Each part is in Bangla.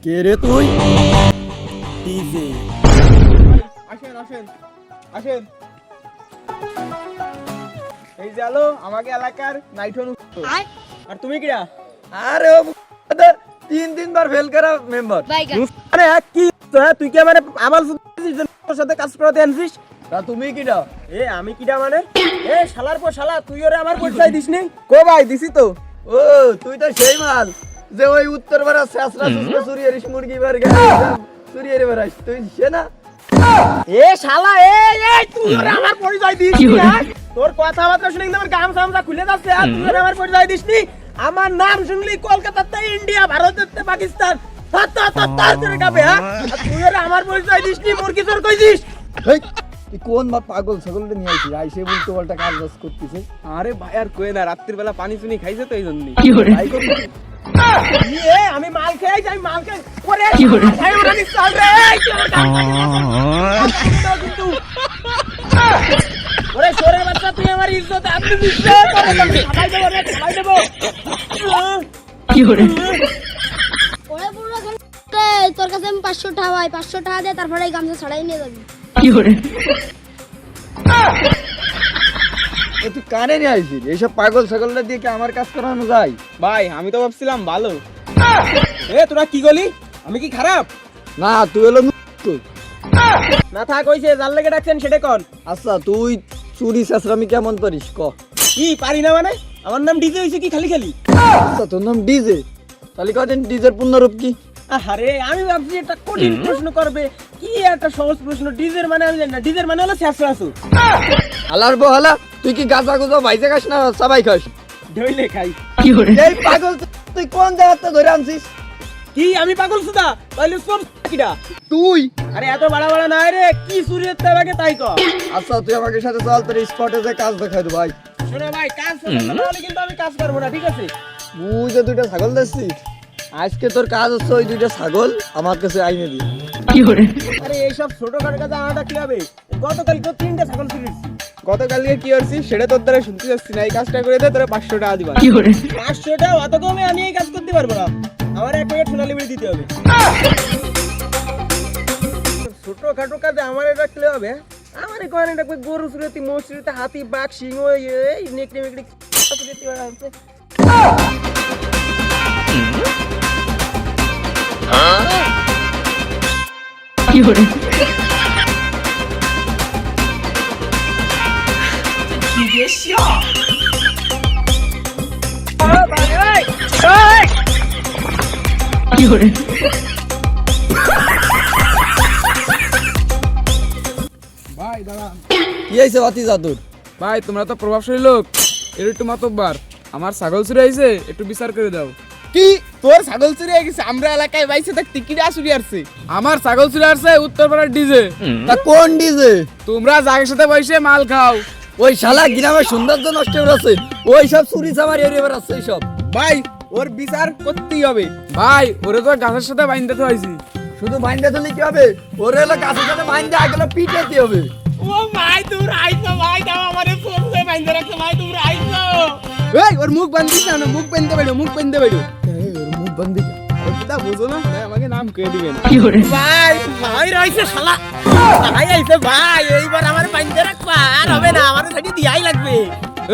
কে রে তুই? ডিজে। আসেন আসেন আসেন। এই যে আলো আমাকে এলাকার নাইটন। আর তুমি কিরা? আরে ও তিনবার ফেল করা মেম্বার। আরে কি তুই কি মানে আমার সাথে কাজ করাতে আনছিস? তা তুমি কিডা? আমি কিডা মানে? শালার পর শালা তুই ওরে আমার পরিচয় দিসনি? কো ভাই দিছি তো। ও তুই তো সেই মাল যে ওই উত্তর পাড়া শেষরা চুরি এরিস মুরগি বার চুরি এরে বেড়াইস তুই সে না? শালা তুই ওরে আমার পরিচয় দিস না? তোর কথাবার্তা শুনে আমার গামছা খুলে যাচ্ছে। আর তুই ওরে আমার পরিচয় দিসনি? আমার নাম শুনলি কলকাতাতে ইন্ডিয়া, ভারতেতে পাকিস্তান তার তোর কাবে। তুই ওরে আমার পরিচয় দিসনি? মুরগি চোর কইছিস? তুই কোন মা পাগল ছাগলটা নিয়ে আইছিস? আইসে বলতে পাল্টা কাজ বাজ করতেছে। আরে ভাই আর কই না, রাত্রির বেলা পানি শুনি খাইছে তো এই জন্য। আমি মাল খেয়ে যাই, মাল খেয়ে ওরে ভাই ওরে নিস চল রে। কিন্তু ওরে সরের বাচ্চা তুই আমার ইজ্জত আপনি দিছিস। খাই দেব রে, খাই দেব। কি করে ওরে পুরো রে তোর কাছে আমি 500 টাকা ভাই 500 টাকা দে, তারপরে এই গামছা ছাড়াই নিয়ে যাবি। কি করে তুই কানে নিয়ে আইছিস? এইসব পাগল ছাগলটা দিয়ে কি আমার কাজ করানো যায়? ভাই আমি তো ভাবছিলাম ভালো। তোরা কি গলি? আমি কি খারাপ? না তুই হলো না থাক হইছে, যার লেগে ডাকছেন সেটা কোন। আচ্ছা তুই চুরি শেষরামি কেমন পারিস ক? কি পারি না মানে? আমার নাম ডিজে হইছে কি খালি খালি? আচ্ছা তোর নাম ডিজে, তাহলে কদিন ডিজের পূর্ণরূপ কি? আরে আমি ভাবছি একটা কঠিন প্রশ্ন করবে, কি একটা সহজ প্রশ্ন। ডিজের মানে আমি জানি না। ডিজের মানে হলো শেষরাসু। হালার বহালা তুই কি গাঁজা গুজা ভাইজা খাস না সবাই খাস? ঢইলে খাই। কি করে এই পাগল তুই কোন জায়গাতে ধরে আনছিস? কি আমি পাগল সুদা? তাহলে সব কিডা? তুই? আরে এত বড় বড় নাই রে, কি সুরিয়ত আমাকে তাই কর। আচ্ছা তুই আমাকে সাথে চল, তোর স্পটে যে কাজ দেখাই দে ভাই। শোনো ভাই, কাজ করতে তাহলে কিন্তু আমি কাজ করব না, ঠিক আছে? তুই যে দুইটা ছাগল দেখছিস, আজকে তোর কাজ হচ্ছে ওই দুইটা ছাগল আমার কাছে আইনে দি। কি করে আরে এইসব ছোটখাটো কাজ আমারটা কি হবে? গতকাল তো 3টা ছাগল চুরিছি। গতকালকে কি করছিস সেটা তোর দ্বারা শুনতে যাচ্ছি না। এই কাজটা করে দে, তোরা 500 টাকা দিবা। কি করে 500 টাকা অত কমে আমি এই কাজ করতে পারবো না। আমার এক প্যাকেট সোনালী বিড়ি দিতে হবে। ছোটখাটো কাজে আমার এটা কি হবে? আমার কোন একটা গরু চুরিতে, মোষ চুরিতে, হাতি বাঘ সিংহ এই নেকড়ে মেকড়ে চুরিতে আছে। কি করে কি করে ভাই দাদা, কি হয়েছে বাতি জাদুর? ভাই তোমরা তো প্রভাবশালী লোক, এর একটু মাতব্বার। আমার ছাগল চুরি হয়েছে, একটু বিচার করে দাও। কি তোর ছাগল চুরি হয়ে গেছে? আমরা এলাকায় বাইসে থাকতে কি চুরি আসছে? আমার ছাগল চুরি আসছে উত্তরপাড়ার ডিজে। তা কোন ডিজে? তোমরা জাগের সাথে বসে মাল খাও। ওই শালা গ্রামের সৌন্দর্য নষ্ট করেছে, ওই সব চুরি চামার এরিয়ে বেড়াচ্ছে এইসব। ভাই ওর বিচার করতেই হবে। ভাই ওরে তো গাছের সাথে বাইন্ধে তো হয়েছি। শুধু বাইন্দা দিলে কি হবে? ওরে হলো গাছের সাথে বাইন্দা আগলে পিটাতে হবে। ও ভাই তোমরা আইছো ভাই, দাও আমারে ফোনে বাইন্ধে রাখছো ভাই, তোমরা আইছো। এই ওর মুখ বান্ধিস না, মুখ বান্ধে বাইরো, মুখ বান্ধে বাইরো। ওর মুখ বন্ধ কর। এটা বুঝো না, আমাকে নাম কে দিবেন? কি করে ভাই ভাই রইছে শালা, ভাই আইছে ভাই, এইবার আমার বাইন্ধে রাখবা, আর হবে না, আমার সাইডে দিয়াই লাগবে।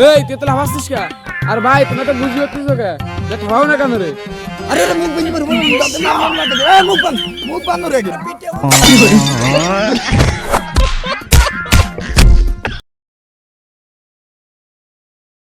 এই তুই তো লাভাসছিস কা? আর ভাই তুমি তো বুঝি হচ্ছিস কা? যে খাও না কেন রে? আরে ওর মুখ বন্ধ কর, মুখ বন্ধ কর। মুখ বন্ধ রে, পিটে। কি করে